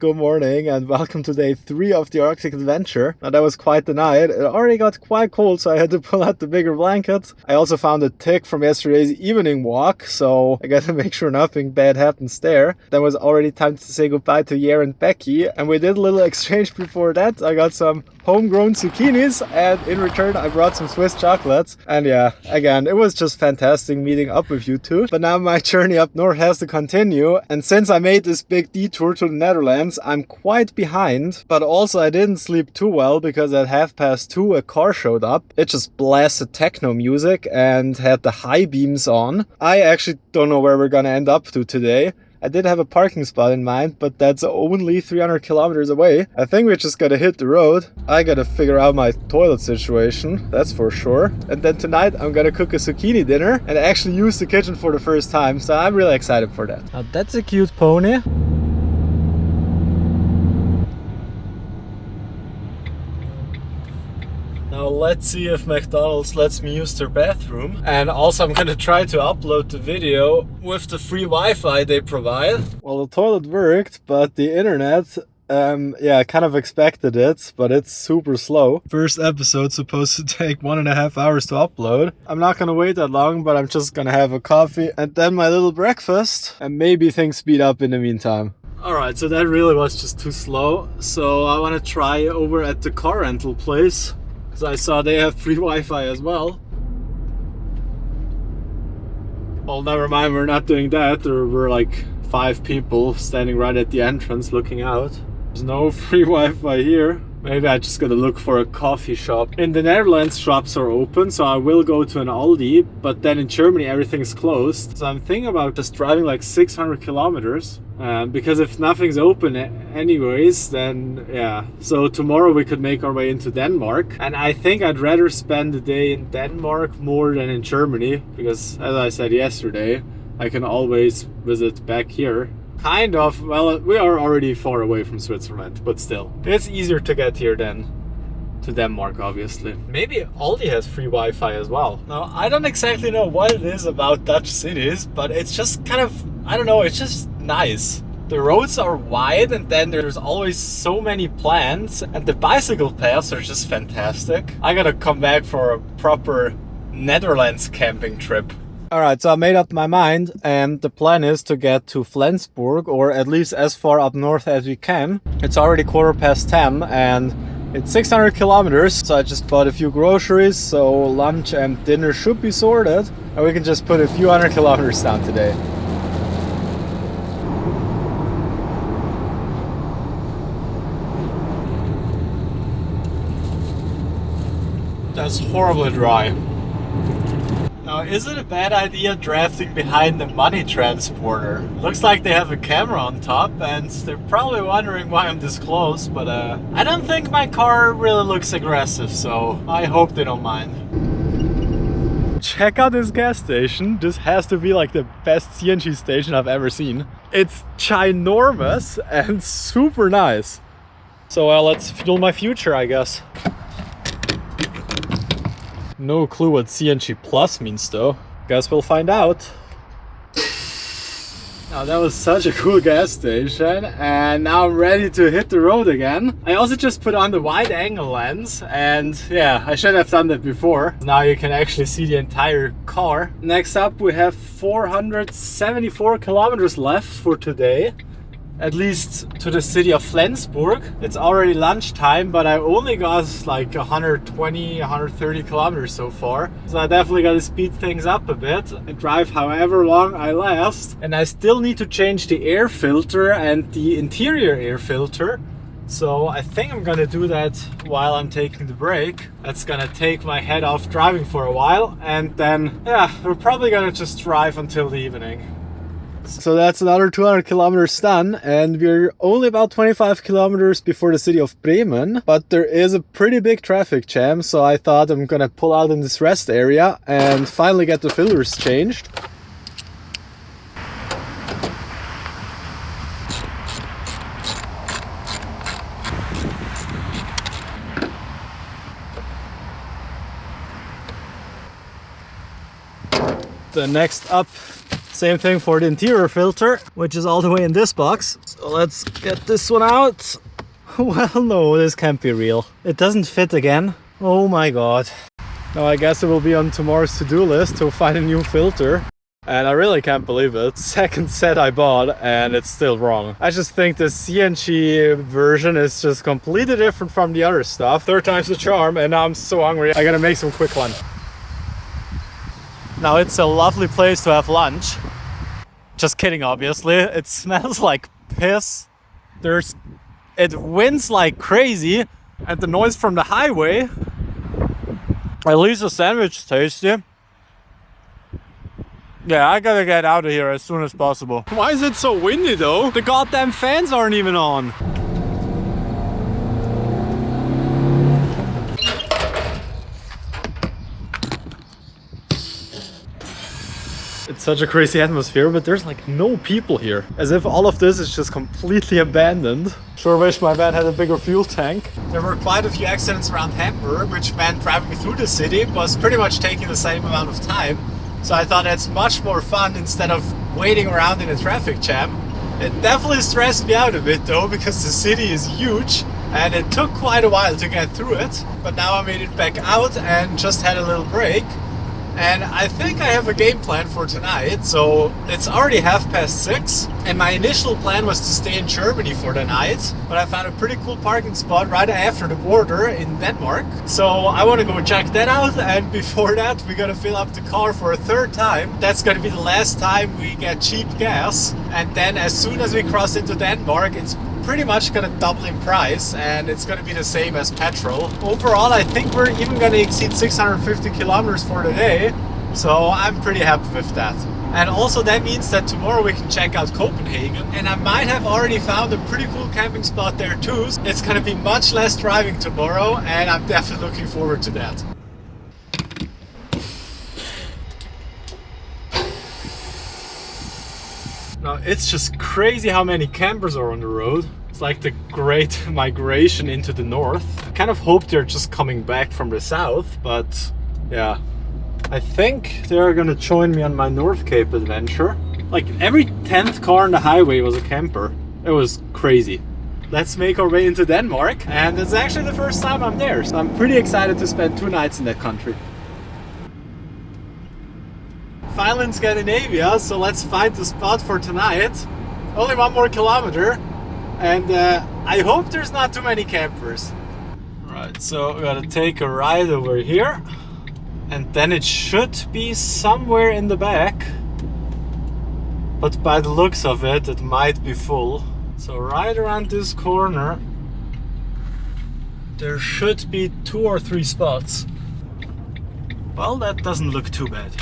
Good morning and welcome to day 3 of the Arctic adventure. Now that was quite the night. It already got quite cold, so I had to pull out the bigger blanket. I also found a tick from yesterday's evening walk, so I gotta make sure nothing bad happens there. Then was already time to say goodbye to Jaer and Becky, and we did a little exchange before that. I got some homegrown zucchinis and in return I brought some Swiss chocolates. And yeah, again, it was just fantastic meeting up with you two. But now my journey up north has to continue, and since I made this big detour to the Netherlands, I'm quite behind. But also I didn't sleep too well because at 2:30 a car showed up. It just blasted techno music and had the high beams on. I actually don't know where we're gonna end up to today. I did have a parking spot in mind, but that's only 300 kilometers away. I think we just gotta hit the road. I gotta figure out my toilet situation, that's for sure. And then tonight I'm gonna cook a zucchini dinner and actually use the kitchen for the first time, so I'm really excited for that. Now that's a cute pony. Now let's see if McDonald's lets me use their bathroom. And also I'm gonna try to upload the video with the free Wi-Fi they provide. Well, the toilet worked, but the internet, yeah, I kind of expected it, but it's super slow. First episode supposed to take 1.5 hours to upload. I'm not gonna wait that long, but I'm just gonna have a coffee and then my little breakfast, and maybe things speed up in the meantime. Alright, so that really was just too slow. So I wanna try over at the car rental place. I saw they have free Wi-Fi as well. Well, never mind, we're not doing that. There were like 5 people standing right at the entrance looking out. There's no free Wi-Fi here. Maybe I just gotta look for a coffee shop. In the Netherlands, shops are open, so I will go to an Aldi, but then in Germany everything's closed. So I'm thinking about just driving like 600 kilometers. Because if nothing's open anyways, then yeah. So tomorrow we could make our way into Denmark. And I think I'd rather spend the day in Denmark more than in Germany. Because as I said yesterday, I can always visit back here. Kind of, well, we are already far away from Switzerland, but still. It's easier to get here than to Denmark, obviously. Maybe Aldi has free Wi-Fi as well. Now, I don't exactly know what it is about Dutch cities, but it's just kind of, I don't know, it's just nice. The roads are wide and then there's always so many plants and the bicycle paths are just fantastic. I gotta come back for a proper Netherlands camping trip. Alright, so I made up my mind and the plan is to get to Flensburg, or at least as far up north as we can. It's already 10:15 and it's 600 kilometers, so I just bought a few groceries, so lunch and dinner should be sorted and we can just put a few hundred kilometers down today. That's horribly dry. Now, is it a bad idea drafting behind the money transporter? Looks like they have a camera on top and they're probably wondering why I'm this close, but I don't think my car really looks aggressive, so I hope they don't mind. Check out this gas station. This has to be like the best CNG station I've ever seen. It's ginormous and super nice. So let's fuel my future, I guess. No clue what CNG Plus means though. Guess we'll find out. Now that was such a cool gas station, and now I'm ready to hit the road again. I also just put on the wide angle lens, and yeah, I should have done that before. Now you can actually see the entire car. Next up we have 474 kilometers left for today. At least to the city of Flensburg. It's already lunchtime, but I only got like 120, 130 kilometers so far. So I definitely gotta speed things up a bit and drive however long I last. And I still need to change the air filter and the interior air filter. So I think I'm gonna do that while I'm taking the break. That's gonna take my head off driving for a while. And then, yeah, we're probably gonna just drive until the evening. So that's another 200 kilometers done, and we're only about 25 kilometers before the city of Bremen, but there is a pretty big traffic jam, so I thought I'm gonna pull out in this rest area and finally get the filters changed. The next up Same thing for the interior filter, which is all the way in this box. So let's get this one out. Well, no, this can't be real. It doesn't fit again. Oh my god. Now I guess it will be on tomorrow's to-do list to find a new filter. And I really can't believe it. Second set I bought and it's still wrong. I just think the CNG version is just completely different from the other stuff. Third time's the charm, and now I'm so hungry. I gotta make some quick lunch. Now it's a lovely place to have lunch. Just kidding, obviously. It smells like piss. It winds like crazy, and the noise from the highway. At least the sandwich is tasty. Yeah, I gotta get out of here as soon as possible. Why is it so windy though? The goddamn fans aren't even on. It's such a crazy atmosphere, but there's like no people here. As if all of this is just completely abandoned. Sure wish my van had a bigger fuel tank. There were quite a few accidents around Hamburg, which meant driving through the city was pretty much taking the same amount of time. So I thought that's much more fun instead of waiting around in a traffic jam. It definitely stressed me out a bit though, because the city is huge and it took quite a while to get through it. But now I made it back out and just had a little break. And I think I have a game plan for tonight. So it's already 6:30 and my initial plan was to stay in Germany for the night, but I found a pretty cool parking spot right after the border in Denmark. So I want to go check that out, and before that we're gonna fill up the car for a third time. That's gonna be the last time we get cheap gas, and then as soon as we cross into Denmark it's pretty much gonna double in price, and it's gonna be the same as petrol. Overall, I think we're even gonna exceed 650 kilometers for the day, so I'm pretty happy with that. And also that means that tomorrow we can check out Copenhagen, and I might have already found a pretty cool camping spot there too. It's gonna be much less driving tomorrow, and I'm definitely looking forward to that. Now, it's just crazy how many campers are on the road. It's like the great migration into the north. I kind of hope they're just coming back from the south, but yeah. I think they're gonna join me on my North Cape adventure. Like every 10th car on the highway was a camper. It was crazy. Let's make our way into Denmark, and it's actually the first time I'm there, so I'm pretty excited to spend 2 nights in that country. Finally in Scandinavia, so let's find the spot for tonight. Only 1 more kilometer, and I hope there's not too many campers. Right, so we gotta take a ride over here, and then it should be somewhere in the back, but by the looks of it, it might be full. So right around this corner, there should be 2 or 3 spots. Well, that doesn't look too bad.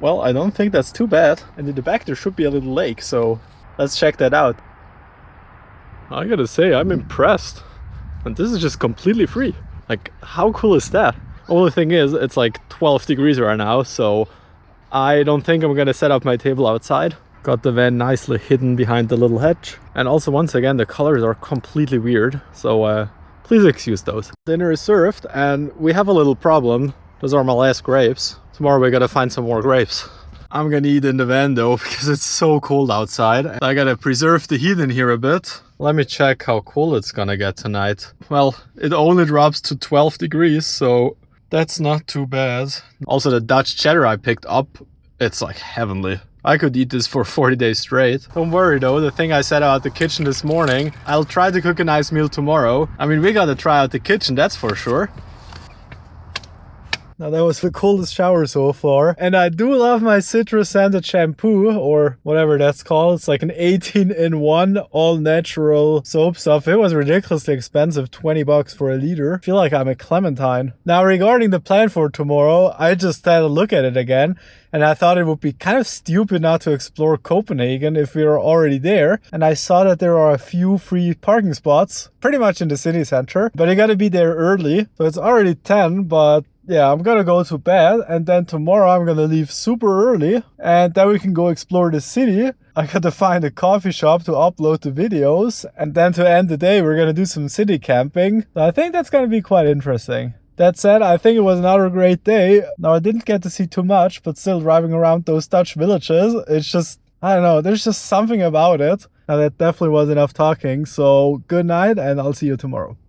Well, I don't think that's too bad. And in the back there should be a little lake, so let's check that out. I gotta say, I'm impressed. And this is just completely free. Like, how cool is that? Only thing is, it's like 12 degrees right now, so I don't think I'm gonna set up my table outside. Got the van nicely hidden behind the little hedge. And also, once again, the colors are completely weird, so please excuse those. Dinner is served, and we have a little problem. Those are my last grapes. Tomorrow we gotta find some more grapes. I'm gonna eat in the van though, because it's so cold outside. I gotta preserve the heat in here a bit. Let me check how cool it's gonna get tonight. Well, it only drops to 12 degrees, so that's not too bad. Also, the Dutch cheddar I picked up, it's like heavenly. I could eat this for 40 days straight. Don't worry though, the thing I said about the kitchen this morning, I'll try to cook a nice meal tomorrow. I mean, we gotta try out the kitchen, that's for sure. Now that was the coldest shower so far. And I do love my citrus scented shampoo, or whatever that's called. It's like an 18-in-1 all natural soap stuff. It was ridiculously expensive, 20 bucks for a liter. I feel like I'm a Clementine. Now regarding the plan for tomorrow, I just had a look at it again. And I thought it would be kind of stupid not to explore Copenhagen if we are already there. And I saw that there are a few free parking spots, pretty much in the city center. But you gotta be there early. So it's already 10, but yeah, I'm gonna go to bed, and then tomorrow I'm gonna leave super early, and then we can go explore the city. I gotta find a coffee shop to upload the videos, and then to end the day we're gonna do some city camping. So I think that's gonna be quite interesting. That said, I think it was another great day. Now, I didn't get to see too much, but still driving around those Dutch villages, it's just, I don't know, there's just something about it. Now, that definitely was enough talking. So good night, and I'll see you tomorrow.